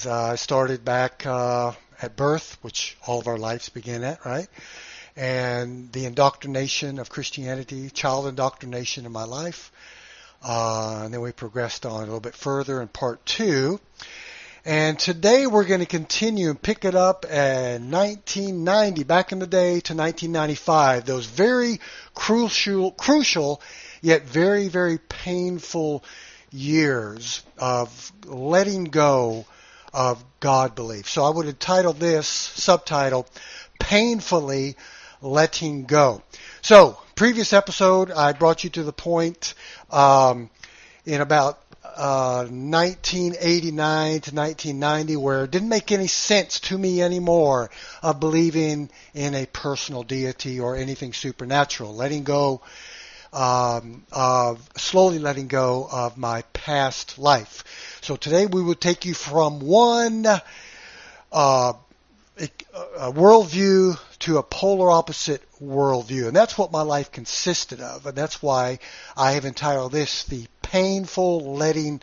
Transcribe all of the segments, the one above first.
lives. I started back at birth, which all of our lives begin at, right? And the indoctrination of Christianity, child indoctrination in my life. And then we progressed on a little bit further in part 2. And today we're going to continue and pick it up in 1990, back in the day, to 1995. Those very crucial yet very, very painful years of letting go of God belief. So I would entitle this subtitle, Painfully Letting Go. So, previous episode, I brought you to the point in about 1989 to 1990 where it didn't make any sense to me anymore of believing in a personal deity or anything supernatural. Slowly letting go of my past life. So today we will take you from one worldview to a polar opposite worldview. And that's what my life consisted of. And that's why I have entitled this the painful letting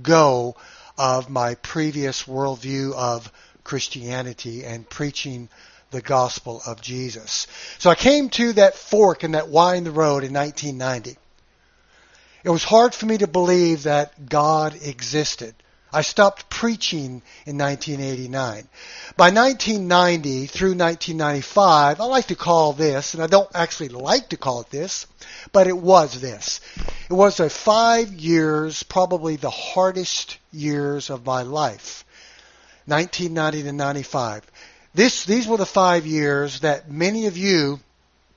go of my previous worldview of Christianity and preaching the gospel of Jesus. So I came to that fork and that Y in the road in 1990. It was hard for me to believe that God existed. I stopped preaching in 1989. By 1990 through 1995, I like to call this, and I don't actually like to call it this, but it was this. It was 5 years, probably the hardest years of my life, 1990 to 95. These were the 5 years that many of you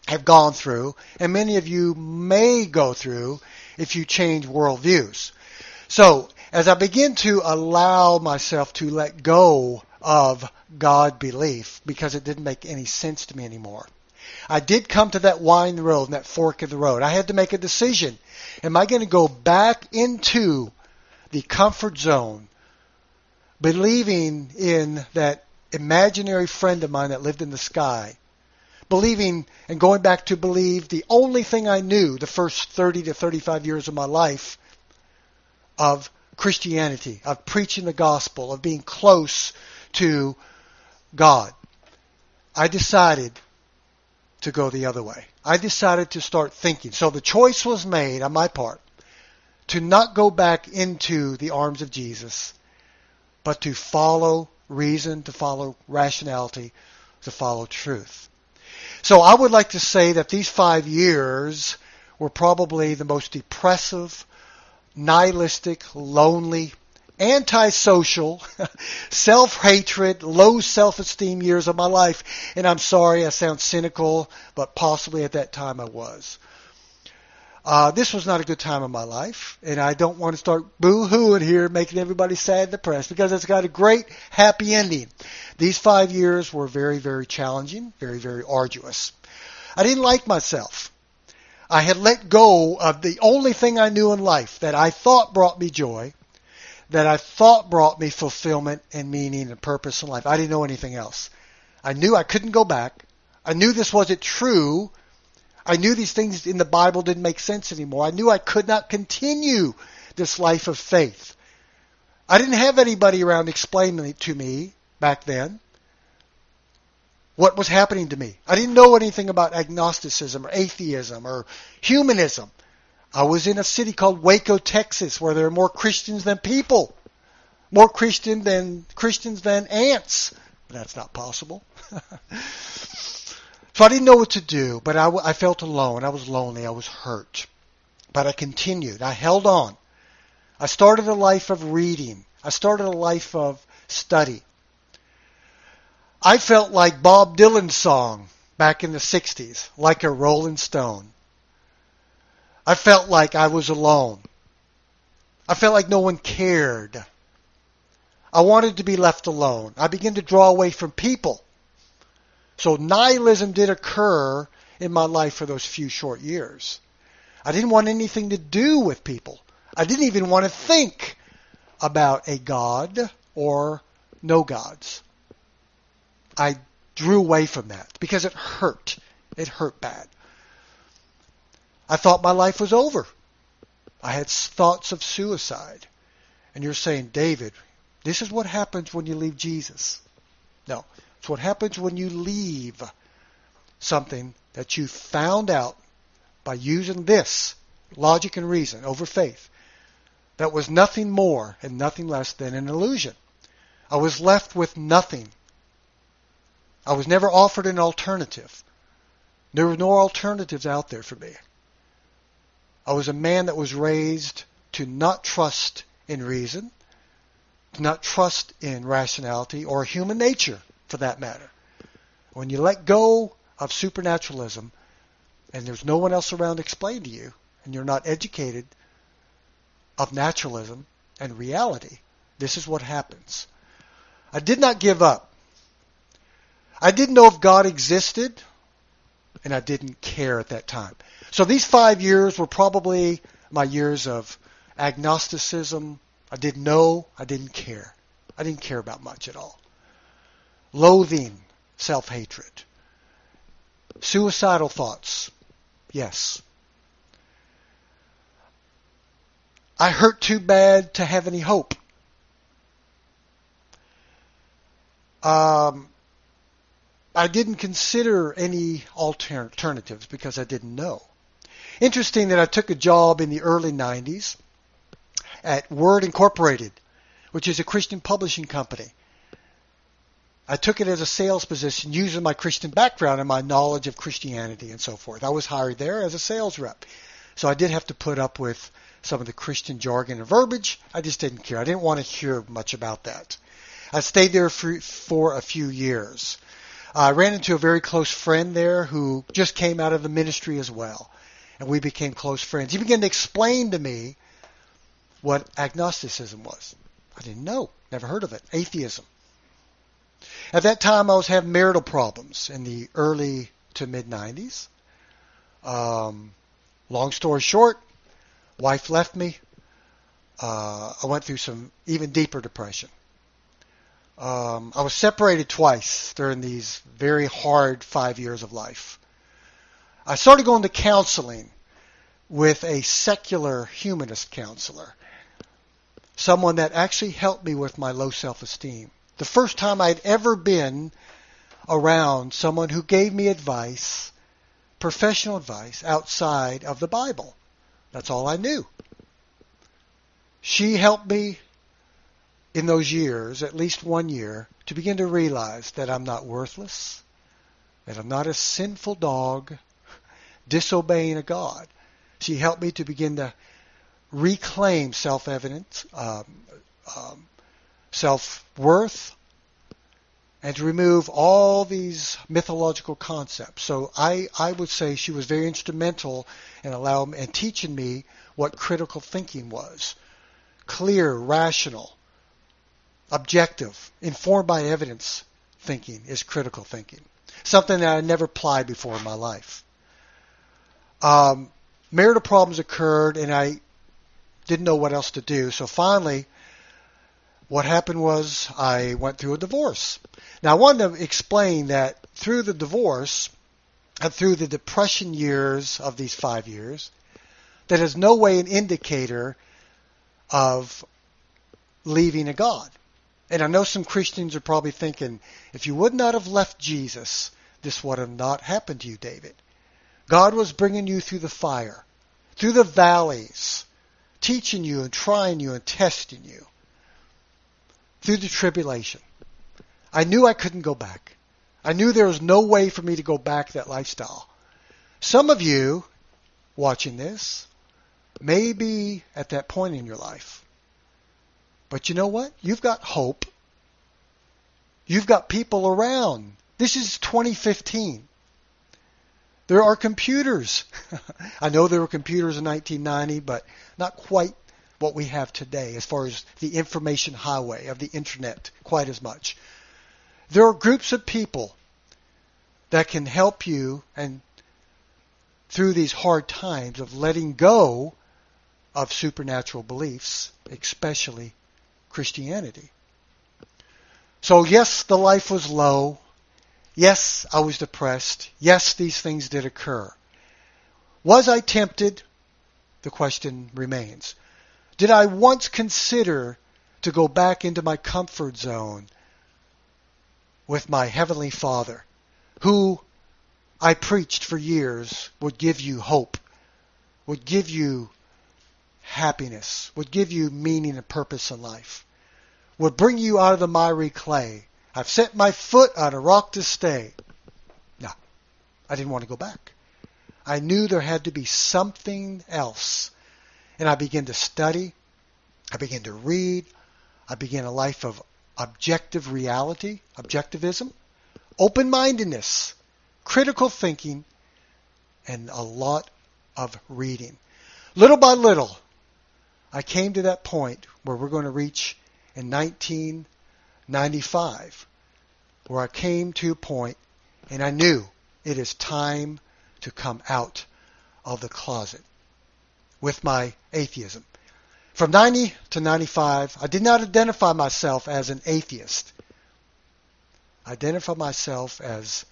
have gone through, and many of you may go through if you change worldviews. So, as I begin to allow myself to let go of God belief, because it didn't make any sense to me anymore, I did come to that Y in the road, that fork in the road. I had to make a decision. Am I going to go back into the comfort zone, believing in that imaginary friend of mine that lived in the sky, believing and going back to believe the only thing I knew the first 30 to 35 years of my life of Christianity, of preaching the gospel, of being close to God? I decided to go the other way. I decided to start thinking. So the choice was made on my part to not go back into the arms of Jesus, but to follow reason, to follow rationality, to follow truth. So I would like to say that these 5 years were probably the most depressive, nihilistic, lonely, antisocial, self-hatred, low self-esteem years of my life. And I'm sorry I sound cynical, but possibly at that time I was. This was not a good time in my life, and I don't want to start boo-hooing here, making everybody sad and depressed, because it's got a great happy ending. These 5 years were very, very challenging, very, very arduous. I didn't like myself. I had let go of the only thing I knew in life that I thought brought me joy, that I thought brought me fulfillment and meaning and purpose in life. I didn't know anything else. I knew I couldn't go back. I knew this wasn't true. I knew these things in the Bible didn't make sense anymore. I knew I could not continue this life of faith. I didn't have anybody around explaining it to me back then, what was happening to me. I didn't know anything about agnosticism or atheism or humanism. I was in a city called Waco, Texas, where there are more Christians than people. More Christians than ants. But that's not possible. So I didn't know what to do, but I felt alone. I was lonely. I was hurt. But I continued. I held on. I started a life of reading. I started a life of study. I felt like Bob Dylan's song back in the 60s, like a rolling stone. I felt like I was alone. I felt like no one cared. I wanted to be left alone. I began to draw away from people. So nihilism did occur in my life for those few short years. I didn't want anything to do with people. I didn't even want to think about a God or no gods. I drew away from that because it hurt. It hurt bad. I thought my life was over. I had thoughts of suicide. And you're saying, David, This is what happens when you leave Jesus. No, it's what happens when you leave something that you found out by using this logic and reason over faith that was nothing more and nothing less than an illusion. I was left with nothing. I was never offered an alternative. There were no alternatives out there for me. I was a man that was raised to not trust in reason, to not trust in rationality or human nature, for that matter. When you let go of supernaturalism and there's no one else around to explain to you, and you're not educated of naturalism and reality, this is what happens. I did not give up. I didn't know if God existed, and I didn't care at that time. So these 5 years were probably my years of agnosticism. I didn't know. I didn't care. I didn't care about much at all. Loathing, self-hatred. Suicidal thoughts. Yes. I hurt too bad to have any hope. I didn't consider any alternatives because I didn't know. Interesting that I took a job in the early 90s at Word Incorporated, which is a Christian publishing company. I took it as a sales position using my Christian background and my knowledge of Christianity and so forth. I was hired there as a sales rep. So I did have to put up with some of the Christian jargon and verbiage. I just didn't care. I didn't want to hear much about that. I stayed there for a few years. I ran into a very close friend there who just came out of the ministry as well. And we became close friends. He began to explain to me what agnosticism was. I didn't know. Never heard of it. Atheism. At that time, I was having marital problems in the early to mid-90s. Long story short, wife left me. I went through some even deeper depression. I was separated twice during these very hard 5 years of life. I started going to counseling with a secular humanist counselor, someone that actually helped me with my low self-esteem. The first time I'd ever been around someone who gave me advice, professional advice, outside of the Bible. That's all I knew. She helped me in those years, at least 1 year, to begin to realize that I'm not worthless, that I'm not a sinful dog disobeying a God. She helped me to begin to reclaim self-evidence, self-worth, and to remove all these mythological concepts. So I would say she was very instrumental in allowing and teaching me what critical thinking was. Clear, rational, objective, informed by evidence thinking is critical thinking. Something that I never applied before in my life. Marital problems occurred, and I didn't know what else to do. So finally, what happened was I went through a divorce. Now, I wanted to explain that through the divorce and through the depression years of these 5 years, that is no way an indicator of leaving a God. And I know some Christians are probably thinking, if you would not have left Jesus, this would have not happened to you, David. God was bringing you through the fire, through the valleys, teaching you and trying you and testing you, through the tribulation. I knew I couldn't go back. I knew there was no way for me to go back to that lifestyle. Some of you watching this may be at that point in your life. But you know what? You've got hope. You've got people around. This is 2015. There are computers. I know there were computers in 1990, but not quite what we have today as far as the information highway of the internet, quite as much. There are groups of people that can help you and through these hard times of letting go of supernatural beliefs, especially Christianity. So yes, the life was low. Yes, I was depressed. Yes, these things did occur. Was I tempted? The question remains. Did I once consider to go back into my comfort zone with my Heavenly Father, who I preached for years would give you hope, would give you happiness, would give you meaning and purpose in life, would bring you out of the miry clay. I've set my foot on a rock to stay. No, I didn't want to go back. I knew there had to be something else. And I began to study. I began to read. I began a life of objective reality, objectivism, open-mindedness, critical thinking, and a lot of reading. Little by little, I came to that point where we're going to reach in 1995, where I came to a point and I knew it is time to come out of the closet with my atheism. From 90 to 95, I did not identify myself as an atheist. I identified myself as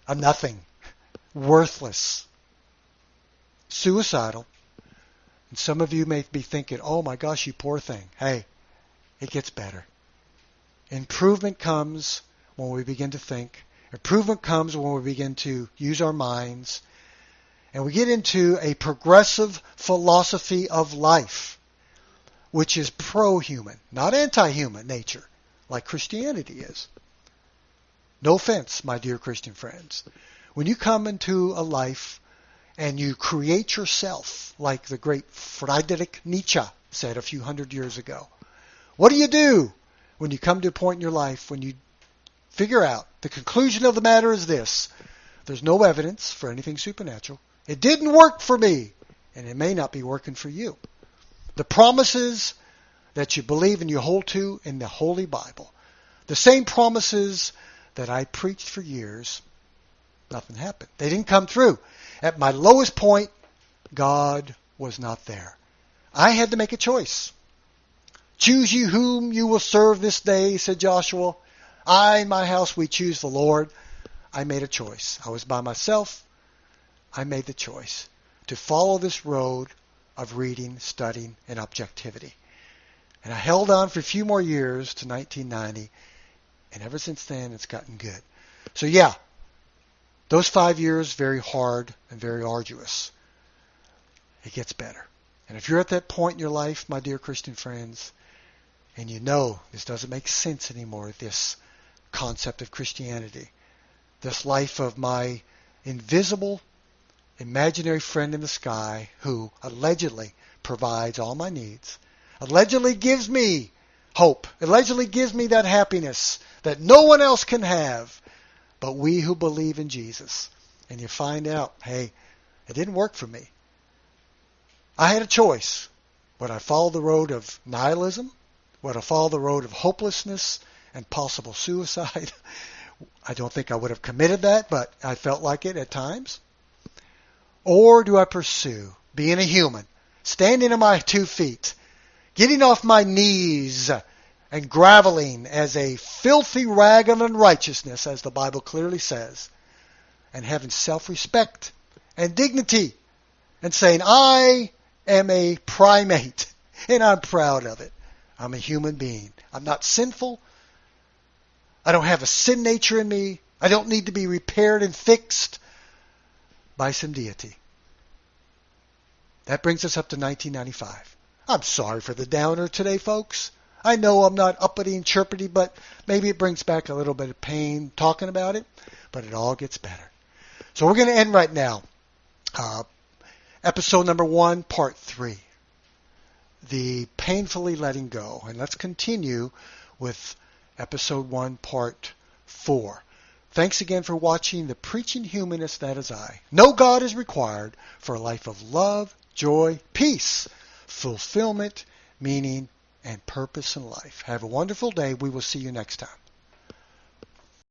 a nothing, worthless, suicidal. And some of you may be thinking, oh my gosh, you poor thing. Hey, it gets better. Improvement comes when we begin to think. Improvement comes when we begin to use our minds. And we get into a progressive philosophy of life, which is pro-human, not anti-human nature, like Christianity is. No offense, my dear Christian friends. When you come into a life and you create yourself, like the great Friedrich Nietzsche said a few hundred years ago, what do you do when you come to a point in your life when you figure out the conclusion of the matter is this: there's no evidence for anything supernatural. It didn't work for me, and it may not be working for you. The promises that you believe and you hold to in the Holy Bible, the same promises that I preached for years, nothing happened. They didn't come through. At my lowest point, God was not there. I had to make a choice. Choose you whom you will serve this day, said Joshua. I and my house, we choose the Lord. I made a choice. I was by myself. I made the choice to follow this road of reading, studying, and objectivity. And I held on for a few more years to 1990, and ever since then it's gotten good. So yeah, those 5 years, very hard and very arduous. It gets better. And if you're at that point in your life, my dear Christian friends, and you know this doesn't make sense anymore, this concept of Christianity, this life of my invisible, imaginary friend in the sky who allegedly provides all my needs, allegedly gives me hope, allegedly gives me that happiness that no one else can have but we who believe in Jesus. And you find out, hey, it didn't work for me. I had a choice. Would I follow the road of nihilism? Would I follow the road of hopelessness and possible suicide? I don't think I would have committed that, but I felt like it at times. Or do I pursue being a human, standing on my 2 feet, getting off my knees and groveling as a filthy rag of unrighteousness, as the Bible clearly says, and having self-respect and dignity and saying, I am a primate and I'm proud of it. I'm a human being. I'm not sinful. I don't have a sin nature in me. I don't need to be repaired and fixed by some deity. That brings us up to 1995. I'm sorry for the downer today, folks. I know I'm not uppity and chirpity, but maybe it brings back a little bit of pain talking about it, but it all gets better. So we're going to end right now. Episode number 1, part 3. The painfully letting go. And let's continue with episode 1, part 4. Thanks again for watching the Preaching Humanist, that is I. No God is required for a life of love, joy, peace, fulfillment, meaning, and purpose in life. Have a wonderful day. We will see you next time.